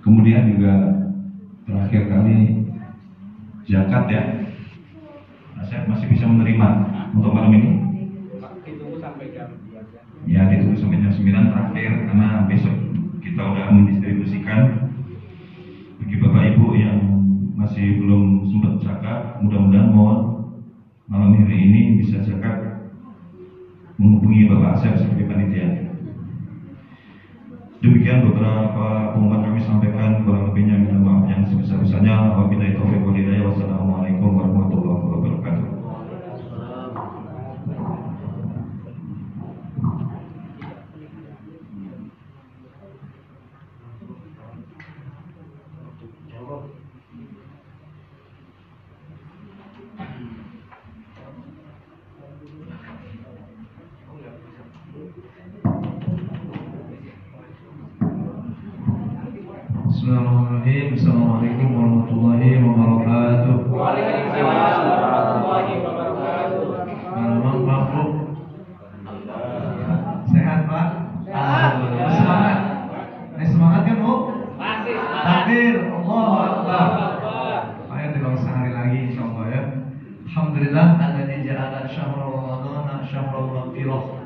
Kemudian juga terakhir kali zakat ya. Saya masih bisa menerima untuk malam ini. Ditunggu sampai jam 2 jam. Ya, ditunggu sampai jam 9 terakhir karena besok kita udah mendistribusikan bagi Bapak Ibu yang masih belum sempat zakat. Mudah-mudahan mohon malam hari ini bisa zakat menghubungi Bapak Asep sebagai panitia. Demikian beberapa pengumuman kami sampaikan, kurang lebihnya minta maaf yang sebesar-besarnya. Wabillahi taufiq wal hidayah. Wassalamualaikum warahmatullahi wabarakatuh. Bismillahirrahmanirrahim. Assalamualaikum warahmatullahi wabarakatuh. Waalaikumsalam warahmatullahi wabarakatuh. Malam Pak Bu. Sehat Pak? Alhamdulillah. Semangat. Semangat kan Bu? Masih semangat. Takbir. Allahu Akbar. Akbar. Ayo diulang sehari lagi insyaallah ya. Alhamdulillah alladzi ja'ala syahrul ramadhana syahrul maghfirah.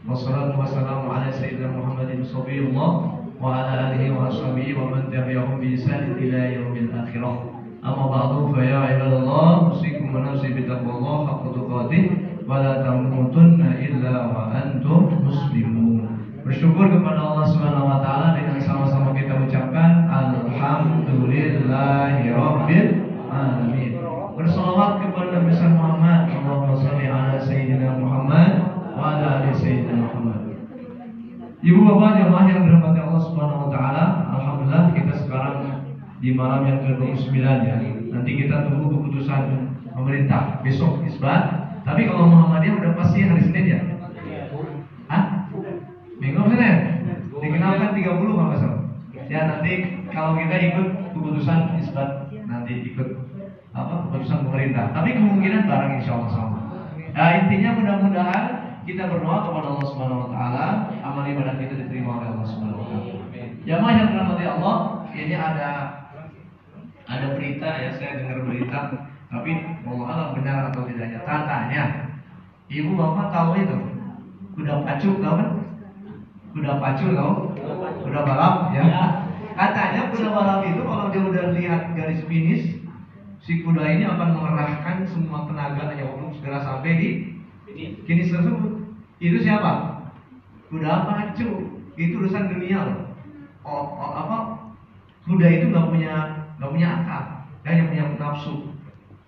Wassalatu wassalamu ala sayyidina Muhammadin shabiyullah wa ala alihi wa ashabihi wa man tabi'ahum bi ihsan ila yaumil akhirah. Amma ba'du fa ya ibadallah, usikum wa nafsi bi taqwallah haqqa tuqatih wa la tamutunna illa wa antum muslimun. Bersyukur kepada Allah Subhanahu wa taala dengan sama-sama kita ucapkan alhamdulillahirabbil alamin. Bersalawat kepada Nabi Muhammad, Allahumma shalli ala sayyidina Muhammad wa ala ali sayyidina Muhammad. Ibu bapak jemaah yang dirahmati Allah Subhanahu wa taala, alhamdulillah kita sekarang di malam yang ke-29 ya. Nanti kita tunggu keputusan pemerintah besok isbat. Tapi kalau Muhammadiyah udah pasti hari Senin ya? Hah? Minggu Senin? Dikenalkan 30 kalau nggak salah. Ya nanti kalau kita ikut keputusan isbat, nanti ikut keputusan pemerintah. Tapi kemungkinan barang insya Allah sama. Nah intinya mudah-mudahan kita berdoa kepada Allah Subhanahu wa taala, amal ibadah kita diterima oleh Allah Subhanahu wa taala. Jamaah yang dirahmati Allah, ini ada berita ya, saya dengar berita, tapi wallahu a'lam benar atau tidaknya. Tanya, ibu bapak tahu itu kuda pacu tahu kan? Kuda pacu tahu? Kuda balap ya. Katanya kuda balap itu kalau dia udah lihat garis finish, si kuda ini akan mengerahkan semua tenaganya untuk segera sampai di finish tersebut. Itu siapa? Kuda pacu. Itu urusan dunia loh. Kuda itu nggak punya akal, hanya punya nafsu.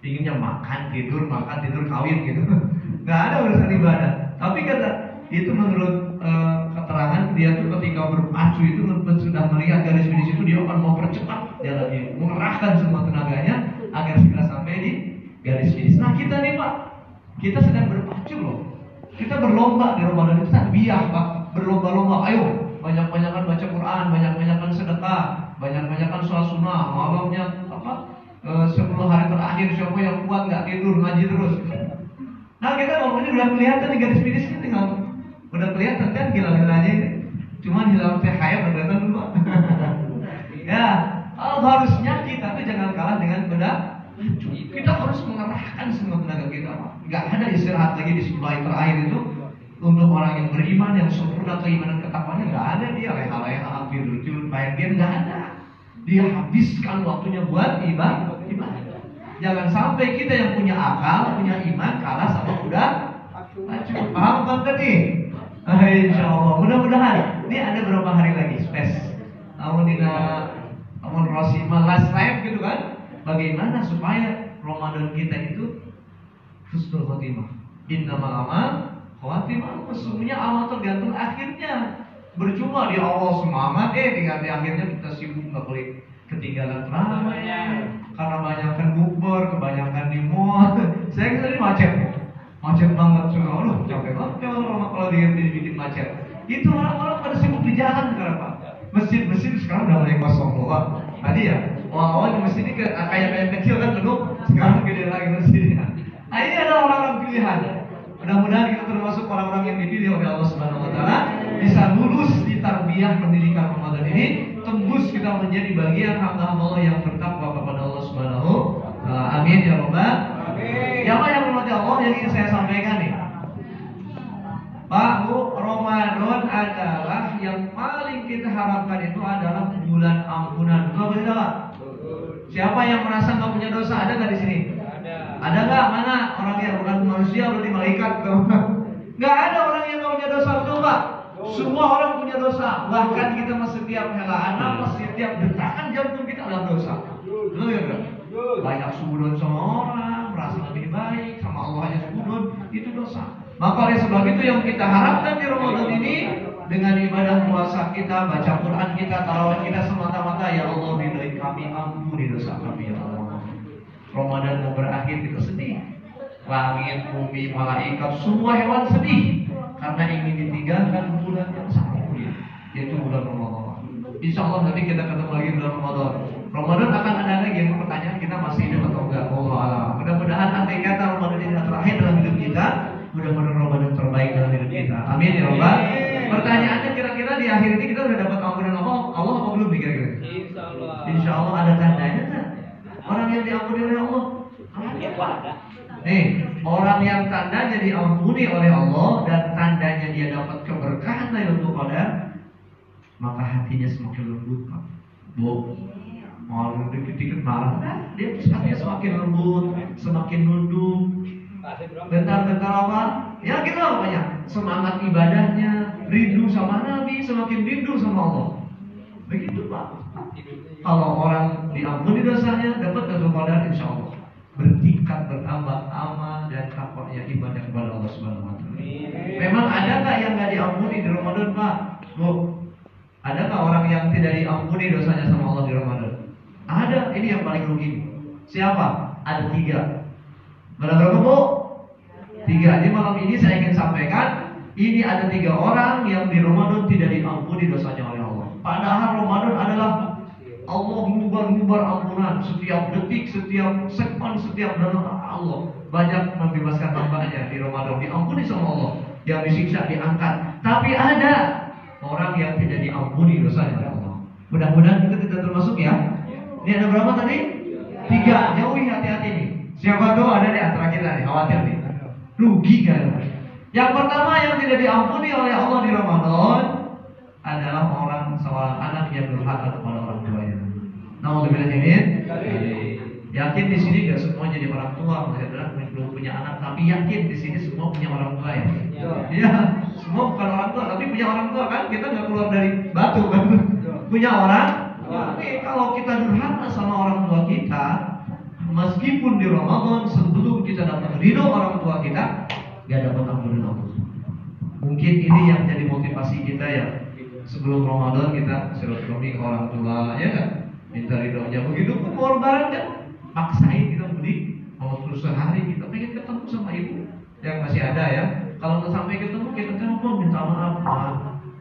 Inginnya makan tidur kawin gitu. Nggak ada urusan ibadah. Tapi kata itu menurut keterangan dia tuh ketika berpacu itu sudah melihat garis finish itu dia akan mau percepat jalannya, mengerahkan semua tenaganya agar segera sampai di garis finish. Nah kita nih Pak, kita sedang berpacu loh. Kita berlomba di Ramadan itu takbiyah Pak, berlomba-lomba. Ayo banyak-banyakan baca Quran, banyak-banyakan sedekah, banyak-banyakan sholat sunnah. Malamnya 10 hari terakhir siapa yang kuat nggak tidur ngaji terus. Nah kita ngomongnya udah kelihatan di garis finishnya tinggal udah kelihatan kan hilal-hilalnya ini. Cuma hilal hayat udah kelihatan dulu. Ya, harusnya kita tuh jangan kalah dengan kuda. Kita harus mengerahkan semua tenaga kita. Gak ada istirahat lagi di 10 hari terakhir itu. Untuk orang yang beriman, yang sempurna keimanan ketakwanya, gak ada dia leha-leha, tidur-tidur, main game, gak ada. Dia habiskan waktunya buat ibadah. Jangan sampai kita yang punya akal, punya iman kalah sama kuda pacu. Paham kan tadi? Insya Allah. Mudah-mudahan. Ini ada berapa hari lagi space. Namun Rosimah last live gitu kan? Bagaimana supaya Ramadan kita itu husnul khotimah. Innamal amal khawatimah. Sesungguhnya amal tergantung akhirnya. Bercuma di awal semangat, di akhirnya kita sibuk nggak boleh ketinggalan ramai karena banyakkan bukber, kebanyakan di mall. Saya tadi macet banget semua. Aduh, capek banget kalau dibikin macet. Itu orang-orang pada sibuk di jalan sekarang Pak. Mesin sekarang udah mulai kosong loh. Tadi ya, awal-awal di mesin ini kayak kecil kan penuh, sekarang gede lagi mesinnya. Nah ini adalah orang-orang pilihan. Mudah-mudahan kita termasuk orang-orang yang dipilih oleh Allah Subhanahu wa taala, bisa lulus di tarbiyah pendidikan Ramadan ini, tembus kita menjadi bagian hamba-hamba Allah yang bertakwa kepada Allah Subhanahu wa taala. Amin ya rabbal alamin. Ya Allah yang berhormat Allah, yang ingin saya sampaikan nih. Pak Bu, Ramadan adalah yang paling kita harapkan itu adalah bulan ampunan. Betul betul Pak? Siapa yang merasa nggak punya dosa? Ada nggak di sini? Ada nggak? Mana orang yang bukan manusia berarti malaikat? Nggak ada orang yang nggak punya dosa, betul Pak? Semua orang punya dosa. Bahkan kita setiap helaan nafas, setiap detakan jantung kita adalah dosa. Betul ya bro? Banyak sudut sama orang, merasa lebih baik sama Allah aja sudut, itu dosa. Maka oleh sebab itu yang kita harapkan di Ramadan ini, dengan ibadah puasa kita, baca Quran kita, tarawih kita semata-mata, ya Allah ridhoi kami, ampuni dosa kami ya Allah. Ramadan mau berakhir kita sedih. Langit, bumi, malaikat, semua hewan sedih karena ingin ditinggalkan bulan yang sangat mulia, yaitu bulan Ramadan. Insya Allah nanti kita ketemu lagi bulan Ramadan. Ramadan akan ada lagi yang pertanyaan kita masih hidup atau enggak. Allah alam. Mudah-mudahan andai kata Ramadan ini terakhir dalam hidup kita, mudah-mudahan Ramadan terbaik dalam hidup kita. Amin ya Rabbal. Pertanyaannya kira-kira di akhir ini kita udah dapat ampunan Allah apa belum kira-kira? Insya Allah. Insya Allah ada tandanya nggak? Orang yang diampuni oleh Allah. Ada. Nih, orang yang tandanya diampuni oleh Allah dan tandanya dia dapat keberkahan Lailatul Qadar, maka hatinya semakin lembut, Pak. Bu, mau dikit-dikit marah, dia hatinya semakin lembut, semakin nunduk. Bentar-bentar apa? Ya gitu lah pokoknya. Semangat ibadahnya, rindu sama Nabi, semakin rindu sama Allah. Begitu Pak. Kalau orang diampuni dosanya, dapat Lailatul Qadar insya Allah. Bertingkat bertambah amal dan takwanya ibadah kepada Allah Subhanahu wa taala. Memang ada nggak yang nggak diampuni di Ramadan, Pak? Bu, ada nggak orang yang tidak diampuni dosanya sama Allah di Ramadan? Ada. Ini yang paling rugi. Siapa? Ada 3. Berapa Bu? 3. Jadi malam ini saya ingin sampaikan, ini ada 3 orang yang di Ramadan tidak diampuni dosanya oleh Allah. Padahal Ramadan adalah Allah ngubar-ngubar ampunan setiap detik, setiap segmen, setiap dalam Allah banyak membebaskan hambanya di Ramadan, diampuni sama Allah. Yang disiksa diangkat. Tapi ada orang yang tidak diampuni dosanya oleh Allah. Mudah-mudahan kita tidak termasuk ya. Ini ada berapa tadi? 3. Jauhi hati-hati nih. Siapa tahu ada di antara kita nih, khawatir nih. Rugi kan? Yang pertama yang tidak diampuni oleh Allah di Ramadan adalah seorang anak yang durhaka kepada orang tuanya. Nauzubillah min. Yakin di sini gak semua jadi orang tua, belum punya anak, tapi yakin di sini semua punya orang tua ya. Iya, semua bukan orang tua, tapi punya orang tua kan? Kita nggak keluar dari batu kan? Punya orang. Tapi kalau kita durhaka sama orang tua kita, meskipun di Ramadan sebelum kita dapat ridho orang tua kita, gak dapat ampunan Allah. Mungkin ini yang jadi motivasi kita ya. Sebelum Ramadan kita silaturahmi ke orang tua, ya kan? Minta ridhonya. Begitu pun mau lebaran kan? Paksain kita beli. Mau terus sehari kita pengen ketemu sama ibu yang masih ada ya. Kalau nggak sampai ketemu kita telepon minta maaf,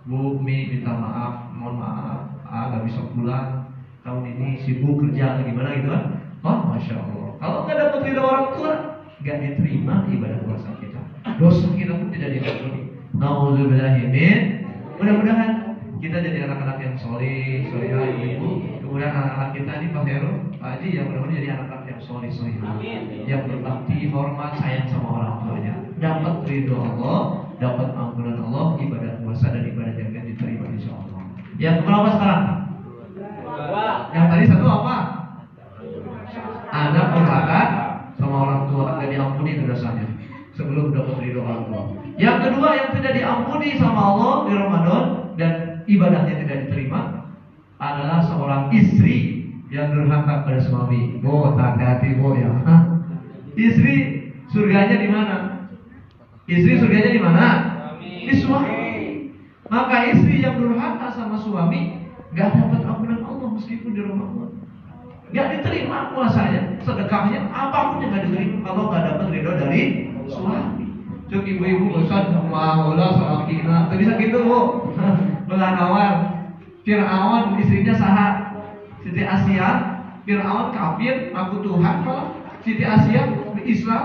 Bu Mi minta maaf, mohon maaf, nggak bisa pulang tahun ini sibuk kerja atau gimana gitu kan? Oh masya Allah. Kalau nggak dapat ridho orang tua, nggak diterima ibadah puasa kita. Dosa kita pun tidak diampuni. Nauzubillah min. Mudah-mudahan kita jadi anak-anak yang soleh, solehah ibu. Kemudian anak-anak kita ini Pak Heru, Pak Haji yang mudah-mudahan jadi anak-anak yang soleh, solehah, yang berbakti, hormat, sayang sama orang tuanya. Dapat ridho Allah, dapat ampunan Allah, ibadah puasa dan ibadah yang diterima insya Allah. Yang keberapa sekarang? Yang tadi 1 apa? Anak durhaka sama orang tua, nggak diampuni dosanya sebelum dapat ridho orang tua. Yang kedua yang tidak diampuni sama Allah di Ramadan dan ibadahnya tidak diterima adalah seorang istri yang durhaka pada suami. Oh, hati-hati ya. Istri surganya di mana? Istri surganya di mana? Di suami. Maka istri yang durhaka sama suami gak dapat ampunan Allah meskipun di Ramadan. Gak diterima puasanya, sedekahnya, apapun yang gak diterima kalau gak dapat ridho dari suami. Cuk ibu-ibu bosan sama Allah sama kita. Tadi gitu Bu. Belah awal Fir'aun istrinya saha Siti Asia. Fir'aun kafir, aku Tuhan. Kalau Siti Asia Islam,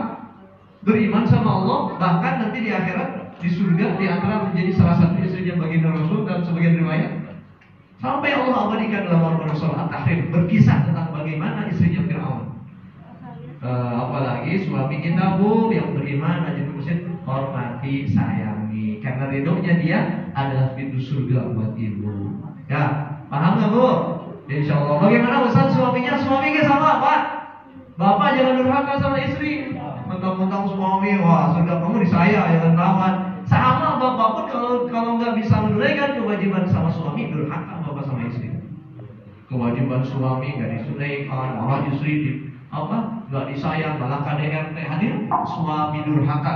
beriman sama Allah, bahkan nanti di akhirat di surga di antara menjadi salah satu istrinya baginda Rasul dan sebagian riwayat. Sampai Allah abadikan dalam Al-Quran Surah At-Tahrim berkisah tentang bagaimana istrinya Fir'aun. Apalagi suami kita bu yang beriman rajin ke masjid, hormati, sayangi, karena ridhonya dia adalah pintu surga buat ibu. Ya, paham nggak bu? Insya Allah. Bagaimana Ustaz suaminya? Suaminya sama Pak. Bapak jangan durhaka sama istri. Mentang-mentang suami, wah surga kamu di saya, jangan lawan. Sama bapak pun kalau nggak bisa menunaikan kewajiban sama suami, durhaka bapak sama istri. Kewajiban suami nggak ditunaikan, malah istri nggak disayang, malah KDRT. Hadir suami durhaka,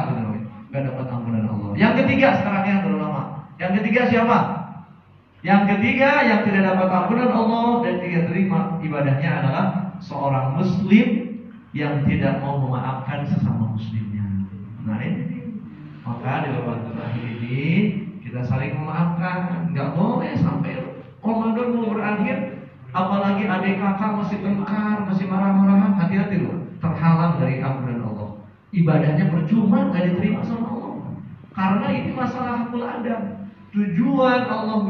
nggak dapat ampunan Allah. Yang ketiga sekarang yang terlama. Yang ketiga siapa? Yang ketiga yang tidak dapat ampunan Allah dan tidak terima ibadahnya adalah seorang muslim yang tidak mau memaafkan sesama muslimnya. Nah ini, maka di waktu terakhir ini kita saling memaafkan. Nggak boleh sampai Ramadan mau berakhir, apalagi adik kakak masih tengkar, masih marah-marahan. Hati-hati loh, terhalang dari ampunan Allah. Ibadahnya percuma, nggak diterima sama Allah. Karena ini masalah hakul adam. Tujuan Allah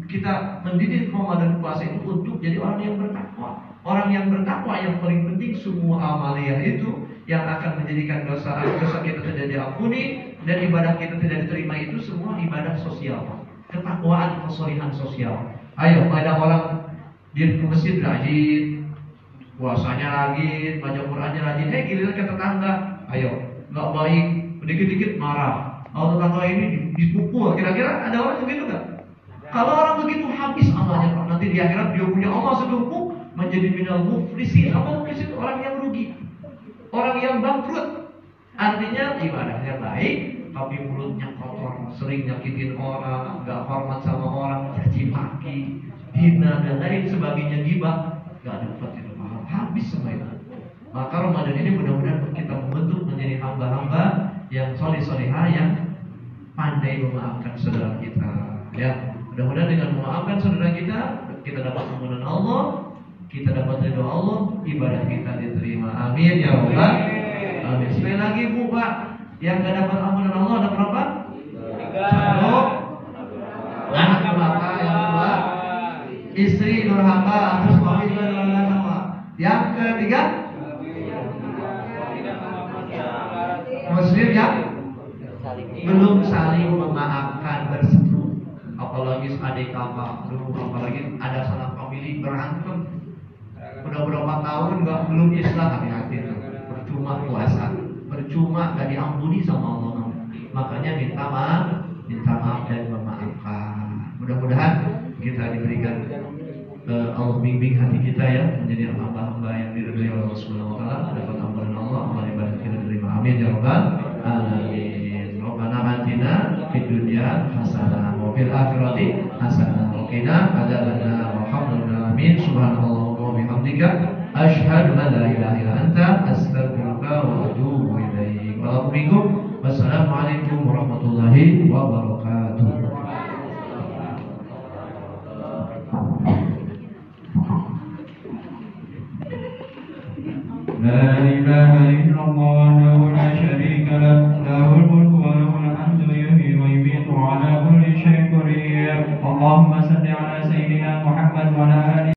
kita mendidik Ramadan puasa itu untuk jadi orang yang bertakwa. Orang yang bertakwa yang paling penting semua amaliyah itu yang akan menjadikan dosa kita tidak diampuni dan ibadah kita tidak diterima itu semua ibadah sosial. Ketakwaan, kesolihan sosial. Ayo, ada orang di masjid rajin, puasanya rajin, baca Qurannya rajin, giliran ke tetangga, ayo, nggak baik, dikit-dikit marah. Kalau tetangga ini dipukul, kira-kira ada orang begitu nggak? Kalau orang begitu habis amalnya, nanti di akhirat dia punya amal setumpuk menjadi minal muflisin. Apa muflisin? Orang yang rugi, orang yang bangkrut. Artinya ibadahnya baik, tapi mulutnya kotor, sering nyakitin orang, nggak hormat sama orang, caci maki, hina dan lain sebagainya, ghibah, nggak dapat itu pahala, habis semua itu. Maka Ramadan ini mudah-mudahan kita membentuk menjadi hamba-hamba yang soleh-solehah, yang pandai memaafkan saudara kita. Ya, mudah-mudahan dengan memaafkan saudara kita dapat ampunan Allah, kita dapat ridho Allah, ibadah kita diterima. Amin ya Allah. Amin. Sekali lagi Bu Pak, yang tidak dapat ampunan Allah ada berapa? 1. Anak durhaka, yang kedua istri durhaka, terus suami juga durhaka sama. Yang ketiga muslim yang belum saling memaafkan, berseteru. Apalagi adik kakak, apalagi ada salah famili berantem. Udah berapa tahun belum Islam, hati-hati tuh. Percuma puasa, percuma gak diampuni sama Allah. Makanya minta maaf dan memaafkan. Mudah-mudahan kita diberikan Allah bimbing hati kita ya menjadi hamba-hamba yang diridhai oleh Allah Subhanahu wa taala, dapat ampunan Allah, amal ibadah kita diterima. Amin ya rabbal alamin. Rabbana atina fid dunya hasanah wa fil akhirati hasanah wa qina adzabannar. Amin. Subhanallah wa bihamdika asyhadu an la ilaha illa anta astaghfiruka wa atubu ilaik. Wassalamualaikum warahmatullahi wabarakatuh. لا إله إلا الله له لا شريك له له الملك وله الحمد يحيي ويميت على كل شيء قدير. اللهم صل على سيدنا محمد وعلى آله